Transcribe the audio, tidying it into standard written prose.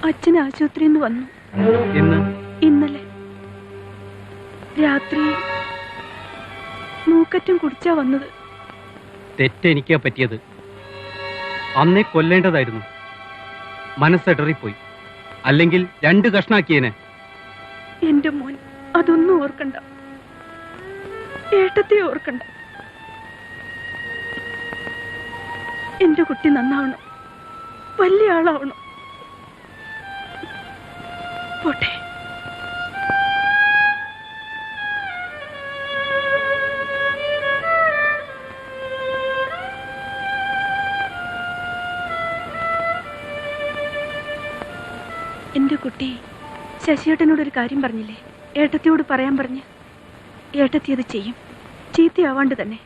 അച്ഛൻ ആശുപത്രിയിൽ നിന്ന് വന്നു. ഇന്നലെ രാത്രി മൂക്കറ്റം കുടിച്ചാ വന്നത്. തെറ്റെനിക്കാ പറ്റിയത്. അന്നേ കൊല്ലേണ്ടതായിരുന്നു. മനസ്സെടറിപ്പോയി. അല്ലെങ്കിൽ 2 കഷ്ണാക്കിയേനെ. എന്റെ മോൻ അതൊന്നും ഓർക്കണ്ട. ഏട്ടത്തെ ഓർക്കണ്ട. എന്റെ കുട്ടി നന്നാവണം, വലിയ ആളാവണം. പോട്ടെ. എന്റെ കുട്ടി ശശിയേട്ടനോട് ഒരു കാര്യം പറഞ്ഞില്ലേ? ഏട്ടത്തിയോട് പറയാൻ പറഞ്ഞ്. ഏട്ടത്തി അത് ചെയ്യും. ചീത്തയാവാണ്ട് തന്നെ.